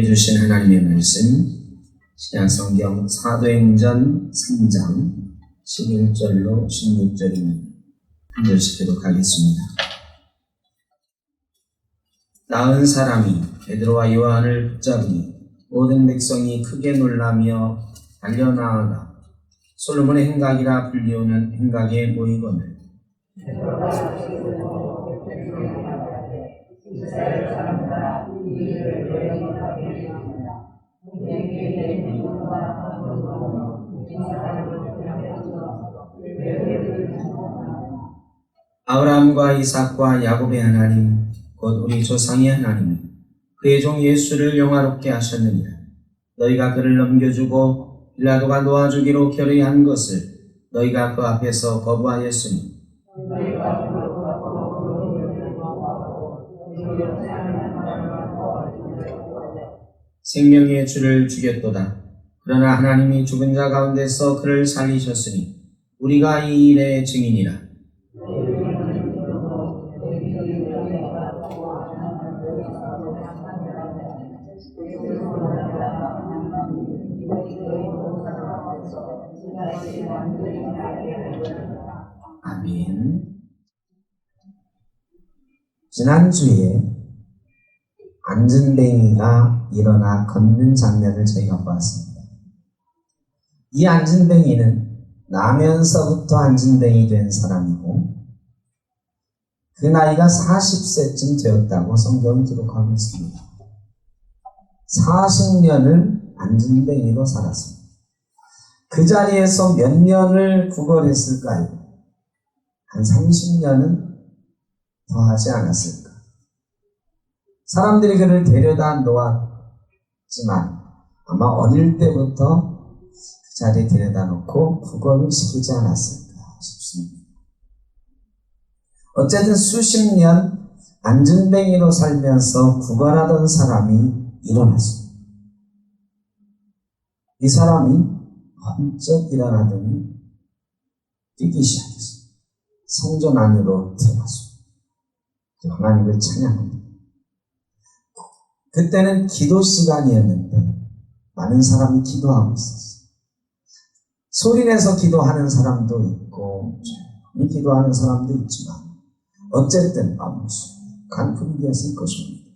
주신 하나님의 말씀, 신약성경 사도행전 3장 11절로 16절입니다. 한 절씩 기록하겠습니다. 나은 사람이 베드로와 요한을 붙잡으니 모든 백성이 크게 놀라며 달려나아가 솔로몬의 행각이라 불리우는 행각에 모이거늘 아브라함과 이삭과 야곱의 하나님 곧 우리 조상의 하나님이 그의 종 예수를 영화롭게 하셨느니라. 너희가 그를 넘겨주고 빌라도가 놓아주기로 결의한 것을 너희가 그 앞에서 거부하였으니 생명의 주를 죽였도다. 그러나 하나님이 죽은 자 가운데서 그를 살리셨으니 우리가 이 일의 증인이라. 아멘. 지난주에 안진뱅이가 일어나 걷는 장면을 저희가 보았습니다. 이 안진뱅이는 나면서부터 안진뱅이 된 사람이고 그 나이가 40세쯤 되었다고 성경은 기록하고 있습니다. 40년을 안진뱅이로 살았습니다. 그 자리에서 몇 년을 구걸했을까요? 한 30년은 더 하지 않았을까? 사람들이 그를 데려다 놓았지만 아마 어릴 때부터 그 자리에 데려다 놓고 구걸을 시키지 않았을까 싶습니다. 어쨌든 수십 년 안진뱅이로 살면서 구걸하던 사람이 일어났습니다. 이 사람이 번쩍 일어나더니 뛰기 시작했습니다. 성전 안으로 들어갔습니다. 하나님을 찬양합니다. 그때는 기도 시간이었는데 많은 사람이 기도하고 있었어요. 소리내서 기도하는 사람도 있고 조용히 기도하는 사람도 있지만 어쨌든 무슨 분위기였을 것입니다.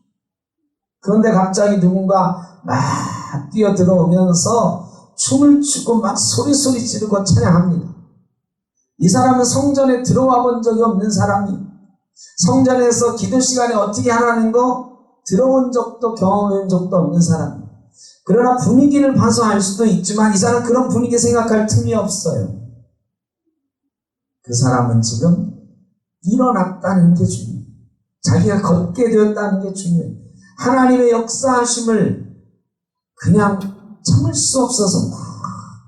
그런데 갑자기 누군가 막 뛰어들어오면서 춤을 추고 막 소리 지르고 찬양합니다. 이 사람은 성전에 들어와 본 적이 없는 사람이 성전에서 기도 시간에 어떻게 하라는 거 들어온 적도 경험한 적도 없는 사람. 그러나 분위기를 봐서 알 수도 있지만 이 사람은 그런 분위기 생각할 틈이 없어요. 그 사람은 지금 일어났다는 게 중요해요. 자기가 걷게 되었다는 게 중요해요. 하나님의 역사하심을 그냥 참을 수 없어서 막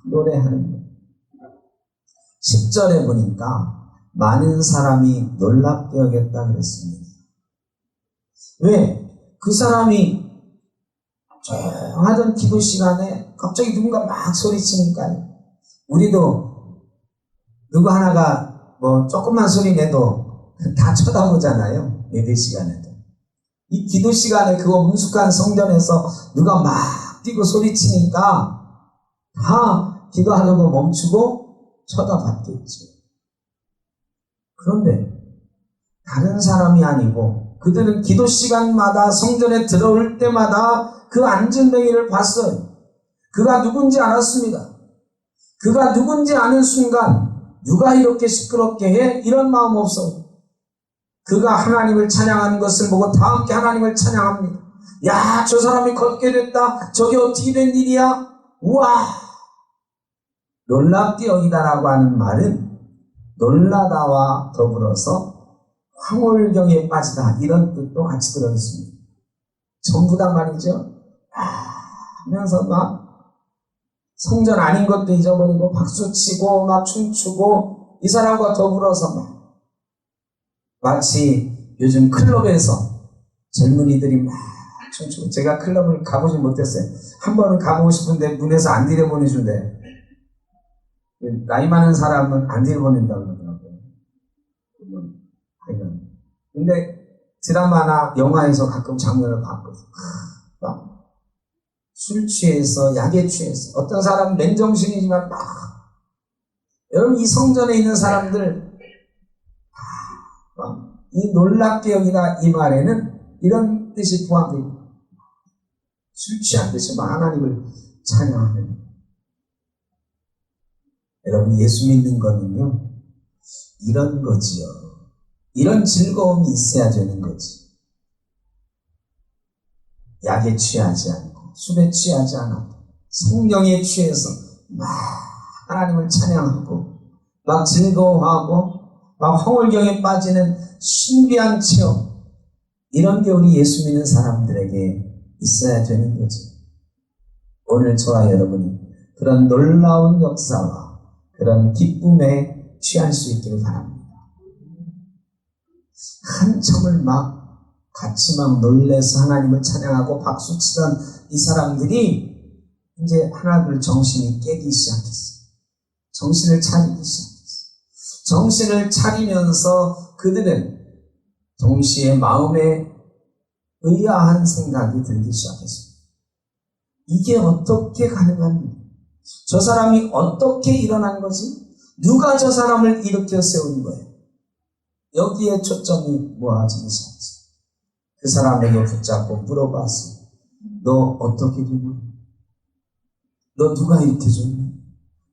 노래하는 거예요. 10절에 보니까 많은 사람이 놀랍게 여겼다 그랬습니다. 왜? 그 사람이 조용하던 기도 시간에 갑자기 누군가 막 소리치니까요. 우리도 누구 하나가 조금만 소리 내도 다 쳐다보잖아요. 예배 시간에도. 이 기도 시간에 그 엄숙한 성전에서 누가 막 뛰고 소리치니까 다 기도하려고 멈추고 쳐다봤겠죠. 그런데 다른 사람이 아니고 그들은 기도 시간마다 성전에 들어올 때마다 그 안진뱅이를 봤어요. 그가 누군지 알았습니다. 그가 누군지 아는 순간 누가 이렇게 시끄럽게 해? 이런 마음 없어요. 그가 하나님을 찬양하는 것을 보고 다 함께 하나님을 찬양합니다. 야, 저 사람이 걷게 됐다. 저게 어떻게 된 일이야? 우와! 놀랍게 여기다라고 하는 말은 놀라다와 더불어서 황홀경에 빠지다 이런 뜻도 같이 들어있습니다. 전부 다 말이죠. 하면서 막 성전 아닌 것도 잊어버리고 박수치고 막 춤추고 이 사람과 더불어서 막 마치 요즘 클럽에서 젊은이들이 막 춤추고 제가 클럽을 가보지 못했어요. 한 번은 가보고 싶은데 문에서 안 들여보내준대. 나이 많은 사람은 안 들여보낸다고 그러더라고요. 근데 드라마나 영화에서 가끔 장면을 봤거든요. 술 취해서, 약에 취해서, 어떤 사람은 맨정신이지만 여러분, 이 성전에 있는 사람들, 이 놀랍게 여기다 이 말에는 이런 뜻이 포함되어 있고, 술 취한 듯이 하나님을 찬양하는. 여러분, 예수 믿는 거는요, 이런 거지요. 이런 즐거움이 있어야 되는 거지. 약에 취하지 않고, 술에 취하지 않고, 성령에 취해서 막 하나님을 찬양하고, 막 즐거워하고, 막 황홀경에 빠지는 신비한 체험. 이런 게 우리 예수 믿는 사람들에게 있어야 되는 거죠. 오늘 저와 여러분이 그런 놀라운 역사와 그런 기쁨에 취할 수 있기를 바랍니다. 한참을 같이 놀래서 하나님을 찬양하고 박수치던 이 사람들이 이제 하나둘 정신이 깨기 시작했어요. 정신을 차리기 시작했어요. 정신을 차리면서 그들은 동시에 마음에 의아한 생각이 들기 시작했습니다. 이게 어떻게 가능한 일이야? 저 사람이 어떻게 일어난 거지? 누가 저 사람을 일으켜 세운 거예요? 여기에 초점이 모아지기 시작했어요. 그 사람에게 붙잡고 물어봤어요. 너 어떻게 된 거야? 너 누가 이렇게 줬니?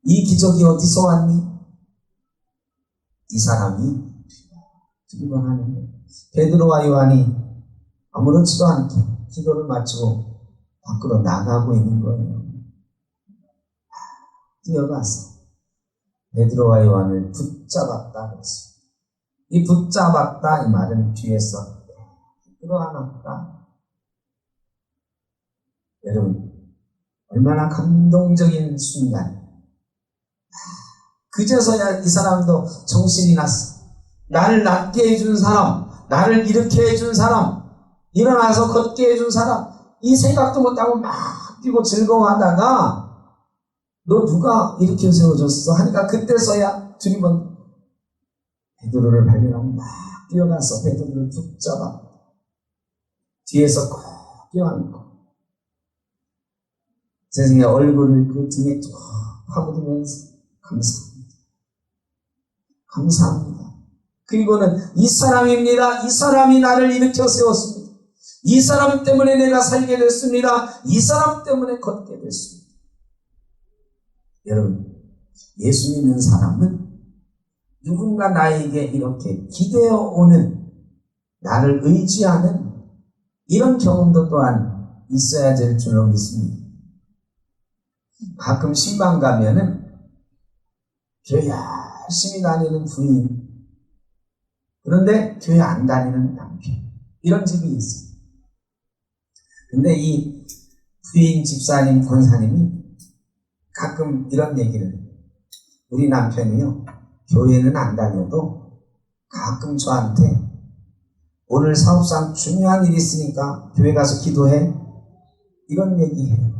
이 기적이 어디서 왔니? 이 사람이 두리번하는 거예요. 베드로와 요한이 아무렇지도 않게 기도를 마치고 밖으로 나가고 있는 거예요. 뛰어가서 베드로와 요한을 붙잡았다 그랬어요. 이 붙잡았다 이 말은 뒤에서 끌어안았다. 여러분, 얼마나 감동적인 순간. 그제서야 이 사람도 정신이 났어. 나를 낫게 해준 사람, 나를 일으켜 해준 사람, 일어나서 걷게 해준 사람, 이 생각도 못하고 막 뛰고 즐거워하다가 너 누가 일으켜 세워줬어? 하니까 그때서야 두리번 베드로를 발견하고 막 뛰어가서 베드로를 붙잡아 뒤에서 꼭 껴안고 세상에 얼굴을 그 등에 쭉 파묻으면서 감사합니다. 감사합니다. 그리고는 이 사람입니다. 이 사람이 나를 일으켜 세웠습니다. 이 사람 때문에 내가 살게 됐습니다. 이 사람 때문에 걷게 됐습니다. 여러분, 예수 믿는 사람은 누군가 나에게 이렇게 기대어 오는, 나를 의지하는 이런 경험도 또한 있어야 될 줄로 믿습니다. 가끔 신방 가면은 교회 열심히 다니는 부인, 그런데 교회 안 다니는 남편, 이런 집이 있어요. 근데 이 부인 집사님, 권사님이 가끔 이런 얘기를 해요. 우리 남편이요, 교회는 안 다녀도 가끔 저한테 오늘 사업상 중요한 일이 있으니까 교회 가서 기도해, 이런 얘기해요.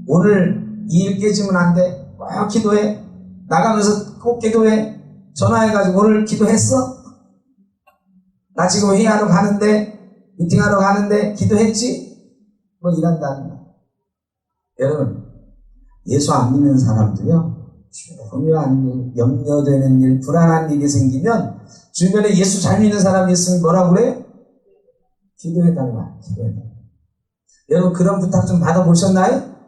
오늘 이 일 깨지면 안 돼, 꼭 기도해, 나가면서 꼭 기도해, 전화해가지고 오늘 기도했어? 나 지금 회의하러 가는데, 미팅하러 가는데 기도했지? 뭐 이런다는 거예요. 여러분, 예수 안 믿는 사람도요, 중요한 일, 염려되는 일, 불안한 일이 생기면 주변에 예수 잘 믿는 사람이 있으면 뭐라고 그래요? 기도해달라, 기도해달라. 여러분, 그런 부탁 좀 받아보셨나요?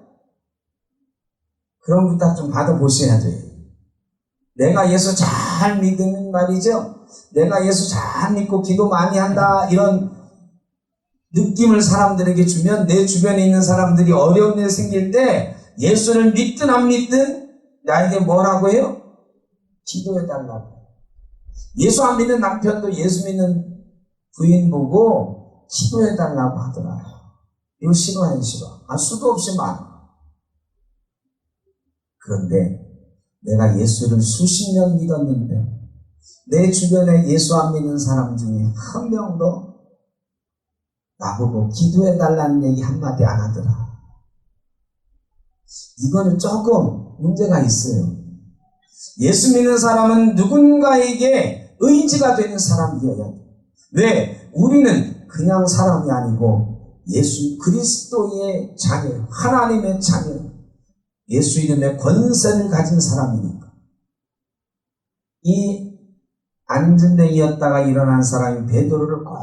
그런 부탁 좀 받아보셔야 돼요. 내가 예수 잘 믿는 말이죠. 내가 예수 잘 믿고 기도 많이 한다, 이런 느낌을 사람들에게 주면 내 주변에 있는 사람들이 어려운 일 생길 때 예수를 믿든 안 믿든 나에게 뭐라고 해요? 기도해달라고. 예수 안 믿는 남편도 예수 믿는 부인 보고 기도해달라고 하더라고요. 이거 싫어요, 싫어. 수도 없이 많아. 그런데 내가 예수를 수십 년 믿었는데 내 주변에 예수 안 믿는 사람 중에 한 명도 나보고 기도해달라는 얘기 한마디 안 하더라. 이거는 조금 문제가 있어요. 예수 믿는 사람은 누군가에게 의지가 되는 사람이어야 돼. 왜? 우리는 그냥 사람이 아니고 예수 그리스도의 자녀, 하나님의 자녀, 예수 이름의 권세를 가진 사람이니까. 이 앉은 데 이었다가 일어난 사람이 베드로를 꼭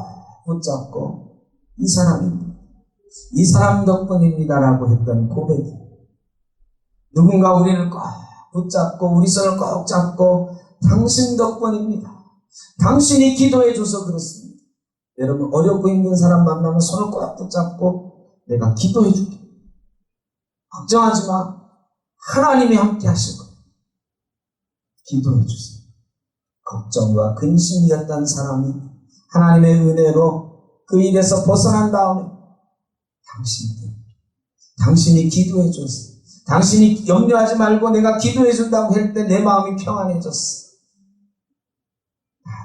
붙잡고 이 사람입니다, 이 사람 덕분입니다라고 했던 고백이, 누군가 우리를 꼭 붙잡고 우리 손을 꼭 잡고 당신 덕분입니다, 당신이 기도해 줘서 그렇습니다. 여러분, 어렵고 힘든 사람 만나면 손을 꼭 붙잡고 내가 기도해 줄게, 걱정하지 마, 하나님이 함께 하실 거예요, 기도해 주세요. 걱정과 근심이었던 사람이 하나님의 은혜로 그 일에서 벗어난 다음에 당신이 기도해 줬어, 당신이 염려하지 말고 내가 기도해 준다고 할 때 내 마음이 평안해졌어,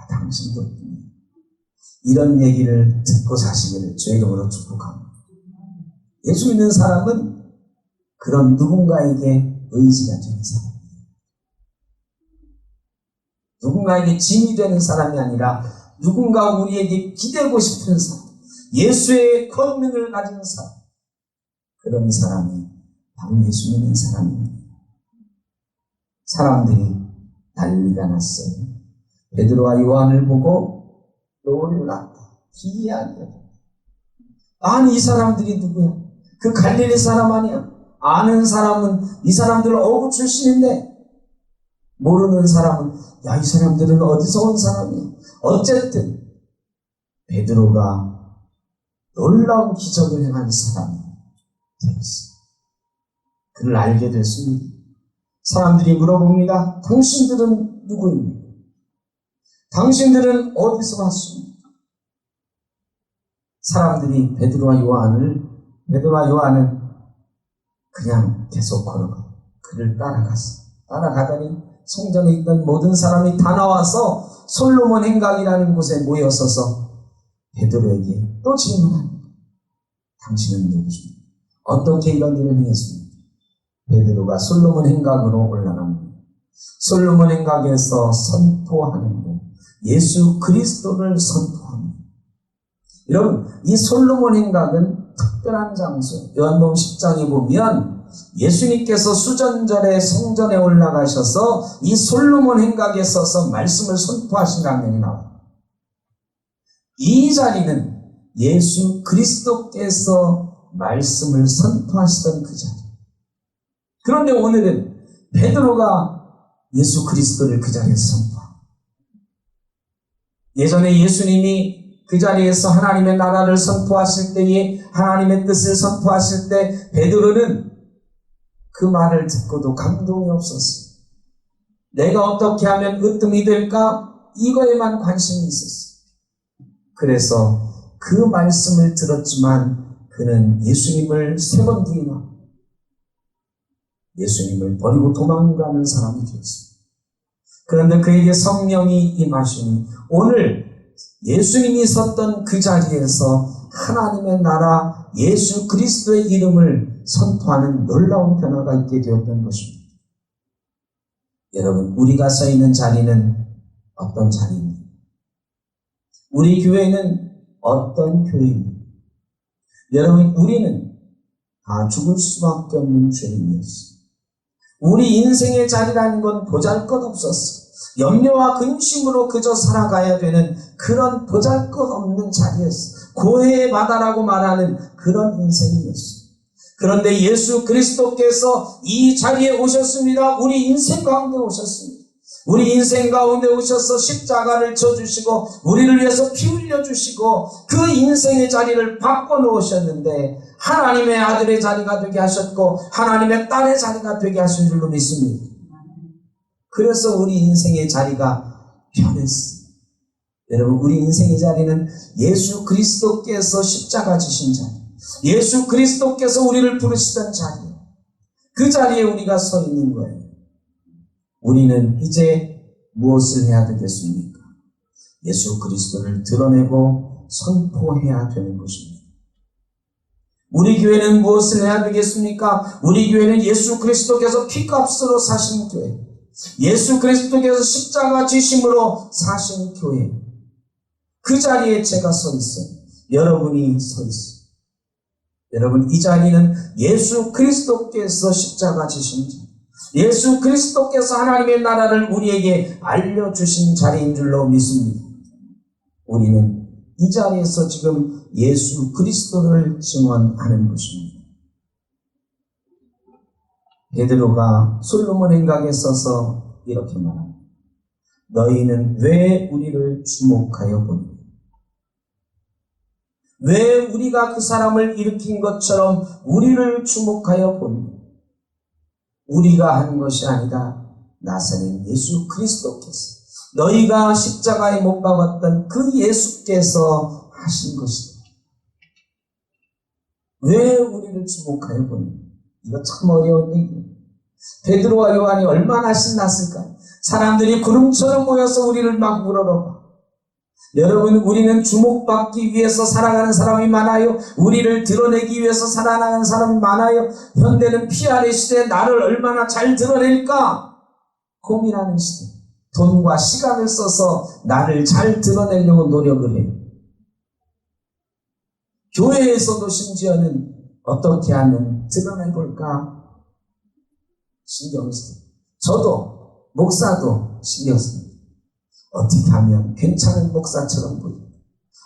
당신 덕분에. 이런 얘기를 듣고 사시기를 주의 이름으로 축복합니다. 예수 믿는 사람은 그런 누군가에게 의지가 되는 사람이에요. 누군가에게 짐이 되는 사람이 아니라 누군가 우리에게 기대고 싶은 사람, 예수의 권능을 가진 사람, 그런 사람이 바로 예수 믿는 사람입니다. 사람들이 난리가 났어요. 베드로와 요한을 보고 놀을 났다, 기이하게. 아니, 이 사람들이 누구야? 그 갈릴리 사람 아니야? 아는 사람은 이 사람들은 어부 출신인데, 모르는 사람은 야, 이 사람들은 어디서 온 사람이야? 어쨌든 베드로가 놀라운 기적을 행한 사람이 되었어. 그를 알게 됐습니다. 사람들이 물어봅니다. 당신들은 누구입니까? 당신들은 어디서 왔습니까? 사람들이 베드로와 요한은 그냥 계속 걸어가 그를 따라갔어. 따라가더니 성전에 있던 모든 사람이 다 나와서 솔로몬 행각이라는 곳에 모여서서 베드로에게 또 질문합니다. 당신은 누구십니까? 어떻게 이런 일을 행했습니까? 베드로가 솔로몬 행각으로 올라갑니다. 솔로몬 행각에서 선포하는 것, 예수 그리스도를 선포합니다. 여러분, 이 솔로몬 행각은 특별한 장소, 요한복음 10장에 보면 예수님께서 수전절에 성전에 올라가셔서 이 솔로몬 행각에 서서 말씀을 선포하신 장면이 나와요. 이 자리는 예수 그리스도께서 말씀을 선포하시던 그 자리. 그런데 오늘은 베드로가 예수 그리스도를 그 자리에서 선포합니다. 예전에 예수님이 그 자리에서 하나님의 나라를 선포하실 때에, 하나님의 뜻을 선포하실 때 베드로는 그 말을 듣고도 감동이 없었어요. 내가 어떻게 하면 으뜸이 될까? 이거에만 관심이 있었어요. 그래서 그 말씀을 들었지만 그는 예수님을 3번 부인하고 예수님을 버리고 도망가는 사람이 되었습니다. 그런데 그에게 성령이 임하시니 오늘 예수님이 섰던 그 자리에서 하나님의 나라 예수 그리스도의 이름을 선포하는 놀라운 변화가 있게 되었던 것입니다. 여러분, 우리가 서 있는 자리는 어떤 자리입니까? 우리 교회는 어떤 교회입니까? 여러분, 우리는 다 죽을 수밖에 없는 죄인이었어요. 우리 인생의 자리라는 건 보잘것없었어요. 염려와 근심으로 그저 살아가야 되는 그런 보잘것없는 자리였어요. 고해의 바다라고 말하는 그런 인생이었어요. 그런데 예수 그리스도께서 이 자리에 오셨습니다. 우리 인생 가운데 오셨습니다. 우리 인생 가운데 오셔서 십자가를 져주시고 우리를 위해서 피 흘려주시고 그 인생의 자리를 바꿔놓으셨는데 하나님의 아들의 자리가 되게 하셨고 하나님의 딸의 자리가 되게 하신 줄로 믿습니다. 그래서 우리 인생의 자리가 변했어요. 여러분, 우리 인생의 자리는 예수 그리스도께서 십자가 지신 자리, 예수 그리스도께서 우리를 부르시던 자리예요. 그 자리에 우리가 서 있는 거예요. 우리는 이제 무엇을 해야 되겠습니까? 예수 그리스도를 드러내고 선포해야 되는 것입니다. 우리 교회는 무엇을 해야 되겠습니까? 우리 교회는 예수 그리스도께서 피값으로 사신 교회, 예수 그리스도께서 십자가 지심으로 사신 교회, 그 자리에 제가 서 있어요. 여러분이 서 있어요. 여러분, 이 자리는 예수 그리스도께서 십자가 지신 자, 예수 그리스도께서 하나님의 나라를 우리에게 알려주신 자리인 줄로 믿습니다. 우리는 이 자리에서 지금 예수 그리스도를 증언하는 것입니다. 베드로가 솔로몬 행각에 써서 이렇게 말합니다. 너희는 왜 우리를 주목하여 보니? 왜 우리가 그 사람을 일으킨 것처럼 우리를 주목하여 보니? 우리가 한 것이 아니라 나사렛 예수 그리스도께서, 너희가 십자가에 못 박았던 그 예수께서 하신 것이다. 왜 우리를 주목하여 보니? 이거 참 어려운 얘기예요. 베드로와 요한이 얼마나 신났을까요? 사람들이 구름처럼 모여서 우리를 막 물어봐. 여러분, 우리는 주목받기 위해서 살아가는 사람이 많아요. 우리를 드러내기 위해서 살아가는 사람이 많아요. 현대는 PR의 시대에 나를 얼마나 잘 드러낼까 고민하는 시대. 돈과 시간을 써서 나를 잘 드러내려고 노력을 해요. 교회에서도 심지어는 어떻게 하면 드러내볼까 신경 써요. 저도, 목사도 신경 씁니다. 어떻게 하면 괜찮은 목사처럼 보일까?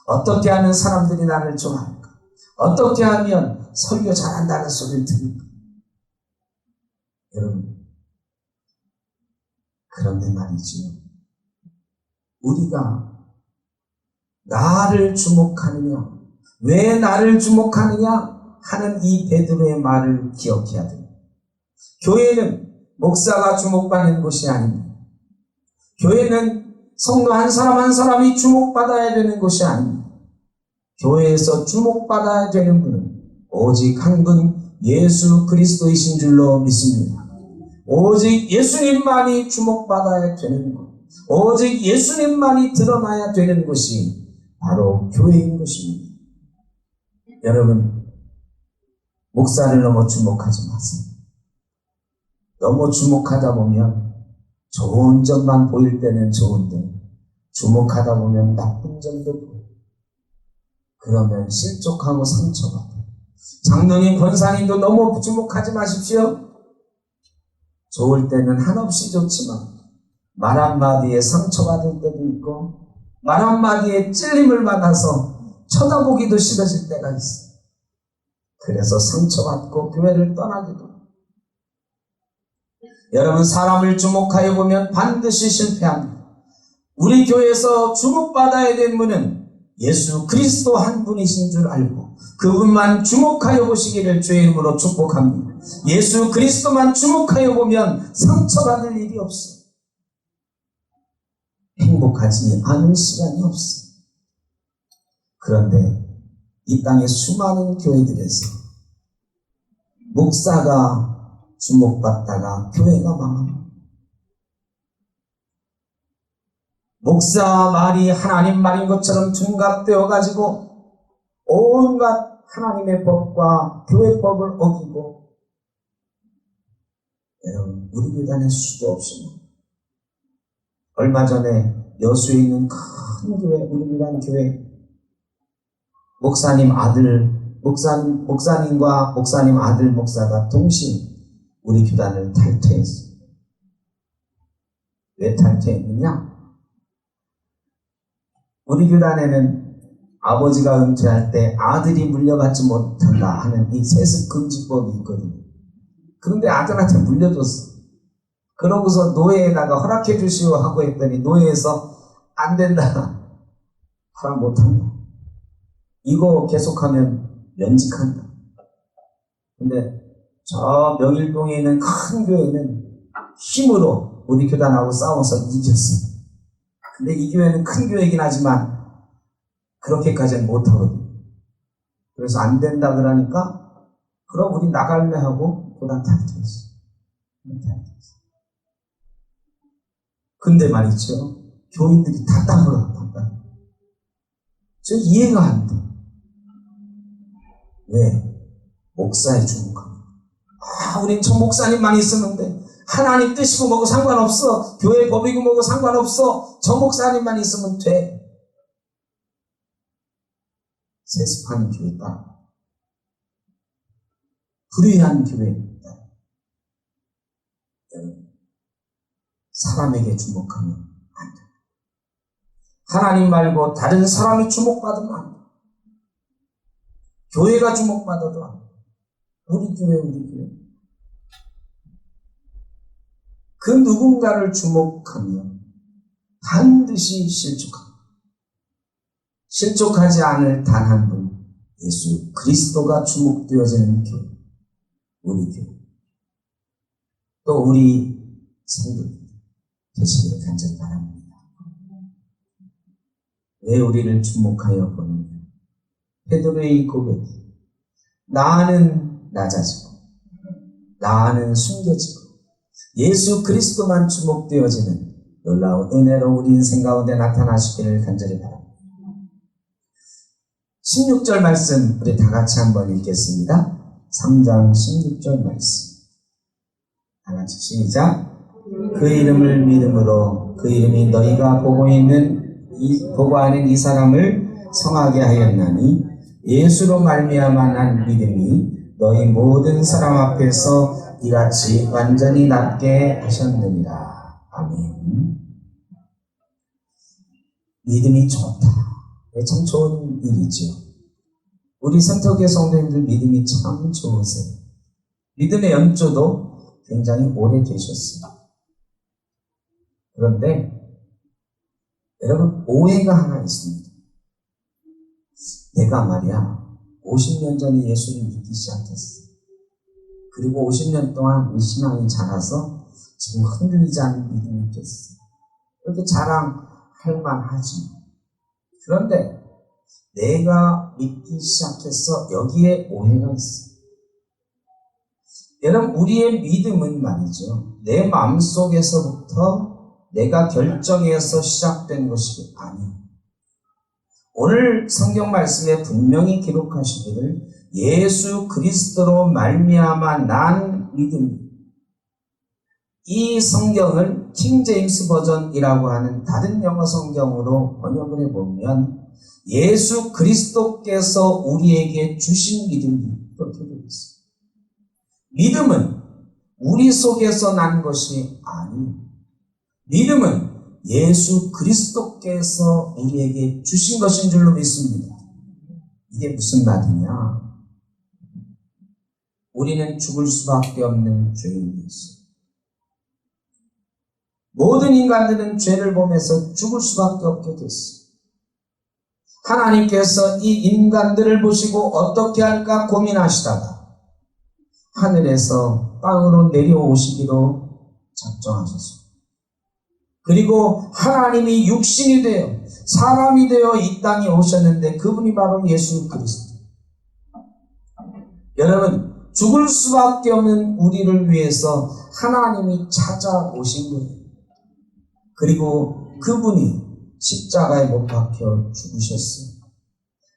어떻게 하면 사람들이 나를 좋아할까? 어떻게 하면 설교 잘한다는 소리를 들을까? 여러분, 그런데 말이죠. 우리가 나를 주목하느냐, 왜 나를 주목하느냐 하는 이 베드로의 말을 기억해야 됩니다. 교회는 목사가 주목받는 곳이 아닙니다. 교회는 성도 한 사람 한 사람이 주목받아야 되는 것이 아닙니다. 교회에서 주목받아야 되는 분은 오직 한 분 예수 그리스도이신 줄로 믿습니다. 오직 예수님만이 주목받아야 되는 것, 오직 예수님만이 드러나야 되는 것이 바로 교회인 것입니다. 여러분, 목사를 너무 주목하지 마세요. 너무 주목하다 보면 좋은 점만 보일 때는 좋은데 주목하다 보면 나쁜 점도 보여요. 그러면 실족하고 상처받아요. 장로님, 권사님도 너무 주목하지 마십시오. 좋을 때는 한없이 좋지만 말 한마디에 상처받을 때도 있고 말 한마디에 찔림을 받아서 쳐다보기도 싫어질 때가 있어요. 그래서 상처받고 교회를 떠나기도 해요. 여러분, 사람을 주목하여 보면 반드시 실패합니다. 우리 교회에서 주목받아야 되는 분은 예수 그리스도 한 분이신 줄 알고 그분만 주목하여 보시기를 주의 이름으로 축복합니다. 예수 그리스도만 주목하여 보면 상처받을 일이 없어요. 행복하지 않을 시간이 없어요. 그런데 이 땅의 수많은 교회들에서 목사가 주목받다가 교회가 망합니다. 목사 말이 하나님 말인 것처럼 둔갑되어 가지고 온갖 하나님의 법과 교회법을 어기고, 여러분, 우리 교단에 수도 없습니다. 얼마 전에 여수에 있는 큰 교회, 우리 교단 교회 목사님과 목사님 아들 목사가 동시에 우리 교단을 탈퇴했어요. 왜 탈퇴했느냐? 우리 교단에는 아버지가 은퇴할 때 아들이 물려받지 못한다 하는 이 세습금지법이 있거든요. 그런데 아들한테 물려줬어. 그러고서 노예에다가 허락해 주시오 하고 했더니 노예에서 안 된다. 허락 못한다. 이거 계속하면 면직한다. 근데 저 명일동에 있는 큰 교회는 힘으로 우리 교단하고 싸워서 이겼어요. 근데 이 교회는 큰 교회이긴 하지만 그렇게까지는 못하거든요. 그래서 안 된다 그러니까 그럼 우리 나갈래 하고 교단 탈퇴했어요. 근데 말이죠, 교인들이 다 땀을 흘렸다. 저 이해가 안 돼. 왜? 목사에 주목합니다. 우린 저 목사님만 있으면 돼. 하나님 뜻이고 뭐고 상관없어. 교회 법이고 뭐고 상관없어. 저 목사님만 있으면 돼. 세습하는 교회 따라. 불의한 교회입니다. 사람에게 주목하면 안 돼. 하나님 말고 다른 사람이 주목받으면 안 돼. 교회가 주목받아도 안 돼. 우리 교회. 그 누군가를 주목하면 반드시 실족합니다. 실족하지 않을 단 한 분, 예수 그리스도가 주목되어지는 교회, 우리 교회. 또 우리 성도들 되시기를 간절히 바랍니다. 왜 우리를 주목하여 보느냐? 베드로의 고백이 나는 낮아지고 나는 숨겨지고 예수 그리스도만 주목되어지는 놀라운 은혜로 우리 인생 가운데 나타나시기를 간절히 바랍니다. 16절 말씀 우리 다 같이 한번 읽겠습니다. 3장 16절 말씀 다 같이 시작. 그 이름을 믿음으로 그 이름이 너희가 보고 하는 이 사람을 성하게 하였나니 예수로 말미암아 난 믿음이 너희 모든 사람 앞에서 이같이 완전히 낫게 하셨느니라. 아멘. 믿음이 좋다. 참 좋은 일이죠. 우리 센터교회 성도님들 믿음이 참 좋으세요. 믿음의 연조도 굉장히 오래 되셨어요. 그런데 여러분 오해가 하나 있습니다. 내가 말이야 50년 전에 예수를 믿기 시작했어. 그리고 50년 동안 이 신앙이 자라서 지금 흔들리지 않는 믿음이 됐어. 이렇게 자랑할 만하지. 그런데 내가 믿기 시작해서 여기에 오해가 있어. 여러분 우리의 믿음은 말이죠. 내 마음속에서부터 내가 결정해서 시작된 것이 아니에요. 오늘 성경 말씀에 분명히 기록하시기를 예수 그리스도로 말미암아 난 믿음. 이 성경을 킹 제임스 버전이라고 하는 다른 영어 성경으로 번역을 해보면 예수 그리스도께서 우리에게 주신 믿음이 그렇게 되어 있습니다. 믿음은 우리 속에서 난 것이 아니에요. 믿음은 예수 그리스도께서 우리에게 주신 것인 줄로 믿습니다. 이게 무슨 말이냐? 우리는 죽을 수밖에 없는 죄인이었어요. 모든 인간들은 죄를 범해서 죽을 수밖에 없게 됐어요. 하나님께서 이 인간들을 보시고 어떻게 할까 고민하시다가 하늘에서 땅으로 내려오시기로 작정하셨습니다. 그리고 하나님이 육신이 되어 사람이 되어 이 땅에 오셨는데 그분이 바로 예수 그리스도. 여러분 죽을 수밖에 없는 우리를 위해서 하나님이 찾아오신 거예요. 그리고 그분이 십자가에 못 박혀 죽으셨어요.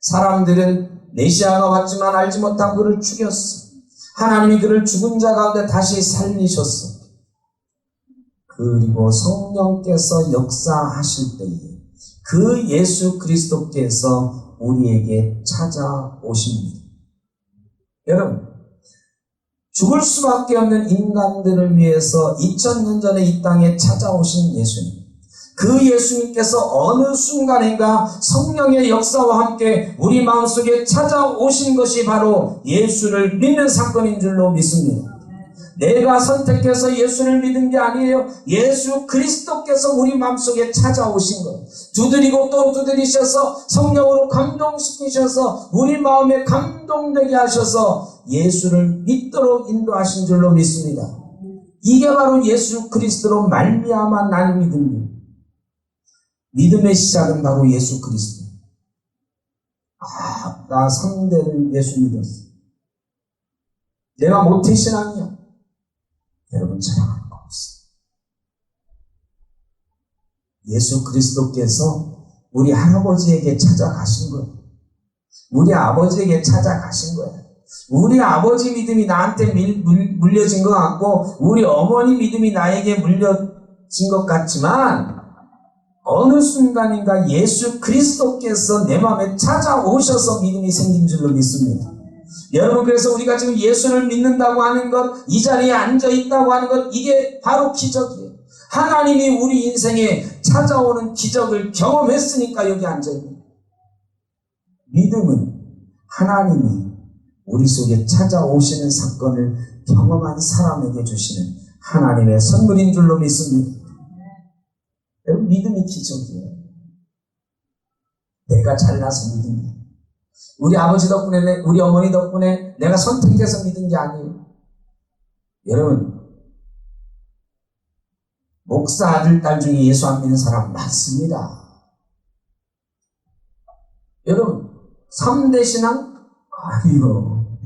사람들은 메시아가 왔지만 알지 못한 그를 죽였어. 하나님이 그를 죽은 자 가운데 다시 살리셨어. 그리고 성령께서 역사하실 때에 그 예수 그리스도께서 우리에게 찾아오십니다. 여러분 죽을 수밖에 없는 인간들을 위해서 2000년 전에 이 땅에 찾아오신 예수님. 그 예수님께서 어느 순간인가 성령의 역사와 함께 우리 마음속에 찾아오신 것이 바로 예수를 믿는 사건인 줄로 믿습니다. 내가 선택해서 예수를 믿은 게 아니에요. 예수 그리스도께서 우리 마음속에 찾아오신 거예요. 두드리고 또 두드리셔서 성령으로 감동시키셔서 우리 마음에 감동되게 하셔서 예수를 믿도록 인도하신 줄로 믿습니다. 이게 바로 예수 그리스도로 말미암아 난 믿음이에요. 믿음의 시작은 바로 예수 그리스도. 나 3대를 예수 믿었어. 내가 모태신앙이야. 여러분 자랑할 거 없어. 예수 그리스도께서 우리 할아버지에게 찾아가신 거예요. 우리 아버지에게 찾아가신 거예요. 우리 아버지 믿음이 나한테 물려진 것 같고 우리 어머니 믿음이 나에게 물려진 것 같지만 어느 순간인가 예수 그리스도께서 내 마음에 찾아오셔서 믿음이 생긴 줄로 믿습니다. 여러분, 그래서 우리가 지금 예수를 믿는다고 하는 것, 이 자리에 앉아 있다고 하는 것, 이게 바로 기적이에요. 하나님이 우리 인생에 찾아오는 기적을 경험했으니까 여기 앉아 있는 거예요. 믿음은 하나님이 우리 속에 찾아오시는 사건을 경험한 사람에게 주시는 하나님의 선물인 줄로 믿습니다. 여러분, 믿음이 기적이에요. 내가 잘나서 믿은 게, 우리 아버지 덕분에, 우리 어머니 덕분에 내가 선택해서 믿은 게 아니에요. 여러분, 목사 아들, 딸 중에 예수 안 믿는 사람 많습니다. 여러분, 3대 신앙? 아니요.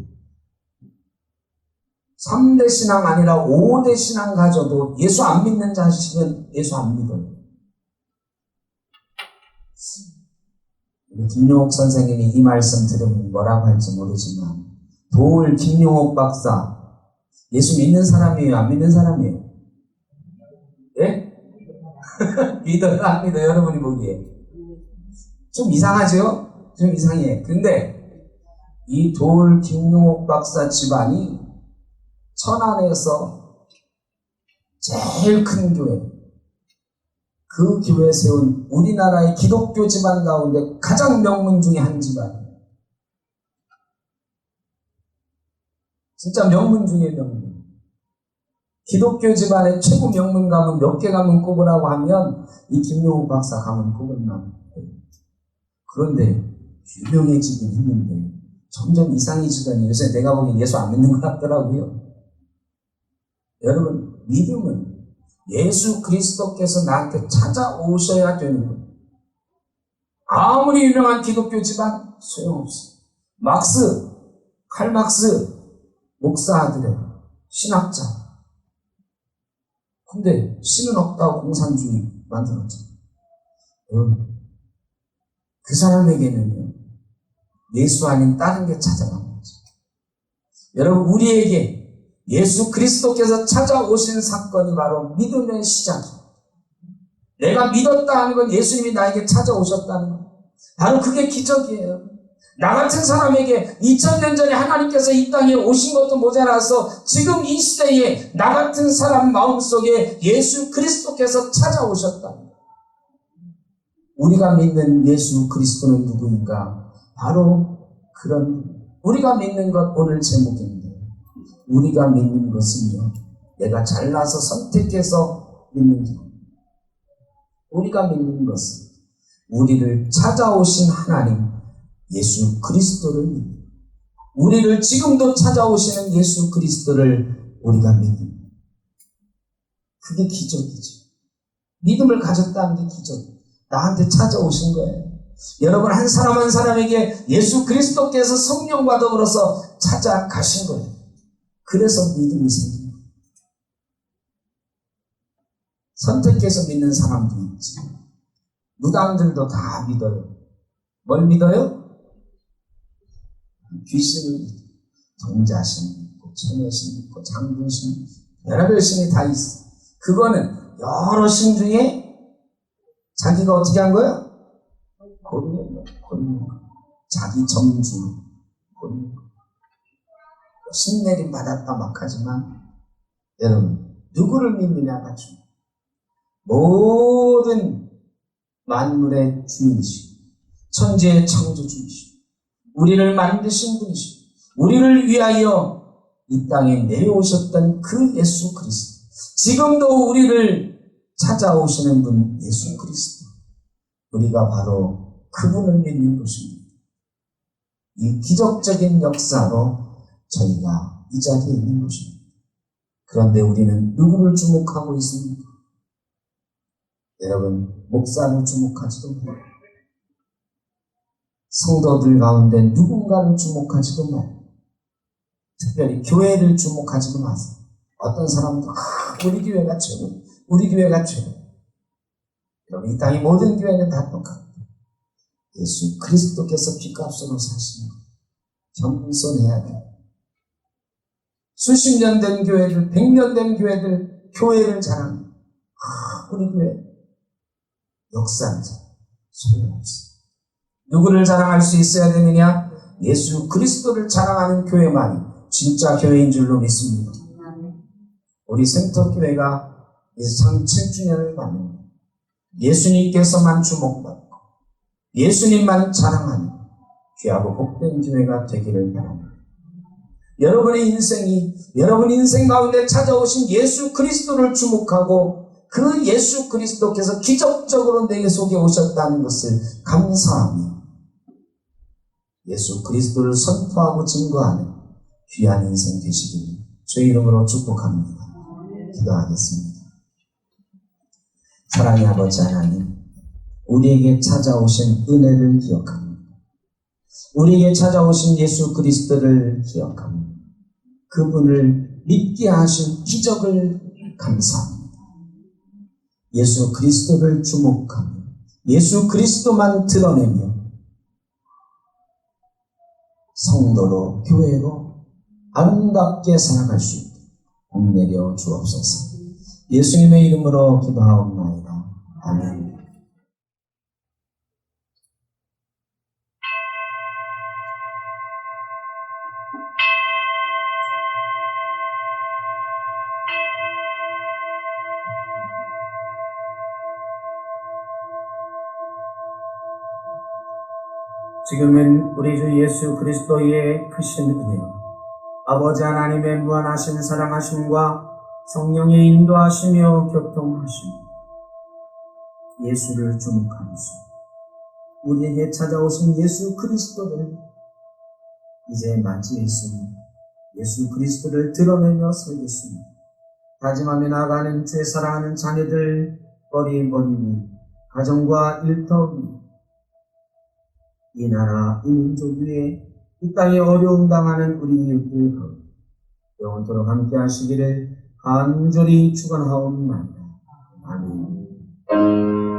3대 신앙 아니라 5대 신앙 가져도 예수 안 믿는 자식은 예수 안 믿어요. 김용옥 선생님이 이 말씀 들으면 뭐라고 할지 모르지만, 도울 김용옥 박사, 예수 믿는 사람이에요? 안 믿는 사람이에요? 예? 믿어요? 안 믿어요? 여러분이 보기에. 좀 이상하죠? 좀 이상해. 근데 이 도울 김용옥 박사 집안이 천안에서 제일 큰 교회, 그 교회 세운 우리나라의 기독교 집안 가운데 가장 명문 중에 한 집안이에요. 진짜 명문 중에 명문. 기독교 집안의 최고 명문 가문 몇 개 가문 꼽으라고 하면 이 김용욱 박사 가문 꼽을만. 그런데 유명해지긴 했는데 점점 이상해지더니 요새 내가 보기엔 예수 안 믿는 것 같더라고요. 여러분, 믿음은 예수 그리스도께서 나한테 찾아오셔야 되는 거예요. 아무리 유명한 기독교 집안 소용없어. 칼 막스 목사 아들의 신학자. 근데 신은 없다고 공산주의 만들었죠. 여러분, 그 사람에게는요, 예수 아닌 다른 게 찾아간 거죠. 여러분, 우리에게 예수 그리스도께서 찾아오신 사건이 바로 믿음의 시작이에요. 내가 믿었다 하는 건 예수님이 나에게 찾아오셨다는 거. 바로 그게 기적이에요. 나 같은 사람에게 2000년 전에 하나님께서 이 땅에 오신 것도 모자라서 지금 이 시대에 나 같은 사람 마음속에 예수 그리스도께서 찾아오셨다. 우리가 믿는 예수 그리스도는 누구인가? 바로 그런, 우리가 믿는 것, 오늘 제목입니다. 우리가 믿는 것은요, 내가 잘나서 선택해서 믿는 것. 우리가 믿는 것은 우리를 찾아오신 하나님 예수 그리스도를 믿는, 우리를 지금도 찾아오시는 예수 그리스도를 우리가 믿는, 그게 기적이죠. 믿음을 가졌다는 게 기적. 나한테 찾아오신 거예요. 여러분, 한 사람 한 사람에게 예수 그리스도께서 성령과 더불어서 찾아가신 거예요. 그래서 믿음이 생깁니다. 선택해서 믿는 사람도 있지. 무당들도 다 믿어요. 뭘 믿어요? 귀신을 믿어요. 정자신 믿고, 처녀신 믿고, 장군신 믿고, 여러 신이 다 있어. 그거는 여러 신 중에 자기가 어떻게 한 거야? 고르는 거. 자기 점주 고르는 거. 신내림 받았다 막 하지만, 여러분, 누구를 믿느냐가 중요해요. 모든 만물의 주인이시고, 천지의 창조주이시고, 우리를 만드신 분이시고, 우리를 위하여 이 땅에 내려오셨던 그 예수 그리스도, 지금도 우리를 찾아오시는 분 예수 그리스도, 우리가 바로 그분을 믿는 것입니다. 이 기적적인 역사로 저희가 이 자리에 있는 것입니다. 그런데 우리는 누구를 주목하고 있습니까? 여러분, 목사를 주목하지도 못해요. 성도들 가운데 누군가를 주목하지도 못해요. 특별히 교회를 주목하지도 마세요. 어떤 사람도 우리 교회가 최고, 우리 교회가 최고. 여러분, 이 땅의 모든 교회는 다 똑같아요. 예수 그리스도께서 핏값으로 사시는 것 겸손해야 돼요. 수십 년 된 교회들, 100년 된 교회들, 교회를 자랑해요. 우리 교회 역사는 소용없어. 누구를 자랑할 수 있어야 되느냐? 예수 그리스도를 자랑하는 교회만이 진짜 교회인 줄로 믿습니다. 우리 센터교회가 37주년을 맞는 예수님께서만 주목받고 예수님만 자랑하는 귀하고 복된 교회가 되기를 바랍니다. 여러분의 여러분 인생 가운데 찾아오신 예수 그리스도를 주목하고 그 예수 그리스도께서 기적적으로 내 속에 오셨다는 것을 감사하며 예수 그리스도를 선포하고 증거하는 귀한 인생 되시기를 주의 이름으로 축복합니다. 기도하겠습니다. 사랑의 아버지 하나님, 우리에게 찾아오신 은혜를 기억합니다. 우리에게 찾아오신 예수 그리스도를 기억합니다. 그분을 믿게 하신 기적을 감사합니다. 예수 그리스도를 주목하며 예수 그리스도만 드러내며 성도로 교회로 아름답게 살아갈 수 있도록 복 내려 주옵소서. 예수님의 이름으로 기도하옵나이다. 아멘. 지금은 우리 주 예수 그리스도의 크신 은혜, 아버지 하나님의 무한하신 사랑하심과 성령의 인도하시며 교통하심, 예수를 주목하면서 우리에게 찾아오신 예수 그리스도를 이제 맞이했으니 예수 그리스도를 드러내며 살겠습니다. 다짐하며 나아가는 주의 사랑하는 자녀들 버림버림이 가정과 일터 위, 이 나라 이 민족 위에 이 땅에 어려움 당하는 우리 이웃들 영원토록 함께 하시기를 간절히 축원하옵나이다. 아멘.